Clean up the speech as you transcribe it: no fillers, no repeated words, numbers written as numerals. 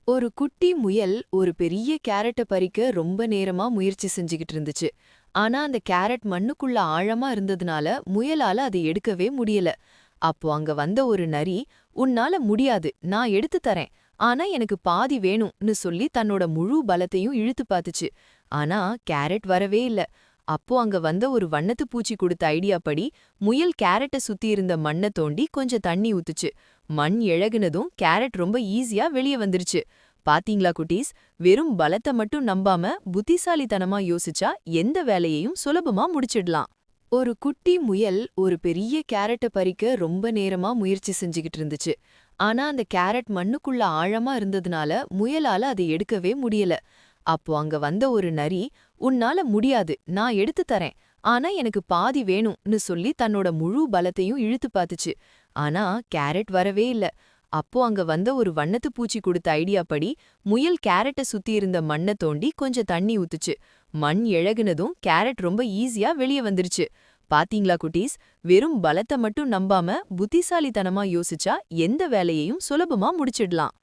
ஒரு குட்டி முயல் ஒரு பெரிய கேரட்ட பறிக்க ரொம்ப நேரமா முயற்சி செஞ்சுகிட்டு இருந்துச்சு. ஆனா அந்த கேரட் மண்ணுக்குள்ள ஆழமா இருந்ததுனால முயலால அதை எடுக்கவே முடியல. அப்போ அங்க வந்த ஒரு நரி, "உன்னால முடியாது, நான் எடுத்து தரேன். ஆனா எனக்கு பாதி வேணும்னு சொல்லி தன்னோட முழு பலத்தையும் இழுத்து பாத்துச்சு. ஆனா கேரட் வரவே இல்ல. அப்போ அங்க வந்த ஒரு வண்ணத்து பூச்சி கொடுத்த ஐடியா படி முயல் கேரட்டை சுத்தி இருந்த மண்ணை தோண்டி கொஞ்சம் தண்ணி ஊத்துச்சு. மண் இழகுனதும் கேரட் ரொம்ப ஈஸியா வெளியே வந்துருச்சு. பாத்தீங்களா குட்டீஸ், வெறும் பலத்தை மட்டும் நம்பாம புத்திசாலித்தனமா யோசிச்சா எந்த வேலையையும் சுலபமா முடிச்சிடலாம். ஒரு குட்டி முயல் ஒரு பெரிய கேரட்டை பறிக்க ரொம்ப நேரமா முயற்சி செஞ்சுகிட்டு இருந்துச்சு. ஆனா அந்த கேரட் மண்ணுக்குள்ள ஆழமா இருந்ததுனால முயலால அதை எடுக்கவே முடியல. அப்போ அங்க வந்த ஒரு நரி, "உன்னால முடியாது, நான் எடுத்து தரேன். ஆனா எனக்கு பாதி வேணும்னு சொல்லி தன்னோட முழு பலத்தையும் இழுத்து பாத்துச்சு. ஆனா கேரட் வரவே இல்ல. அப்போ அங்க வந்த ஒரு வண்ணத்து பூச்சி கொடுத்த ஐடியா படி முயல் கேரட்டை சுத்தி இருந்த மண்ணை தோண்டி கொஞ்சம் தண்ணி ஊத்துச்சு. மண் இழகுனதும் கேரட் ரொம்ப ஈஸியா வெளியே வந்துருச்சு. பாத்தீங்களா குட்டீஸ், வெறும் பலத்தை மட்டும் நம்பாம புத்திசாலித்தனமா யோசிச்சா எந்த வேலையையும் சுலபமா முடிச்சிடலாம்.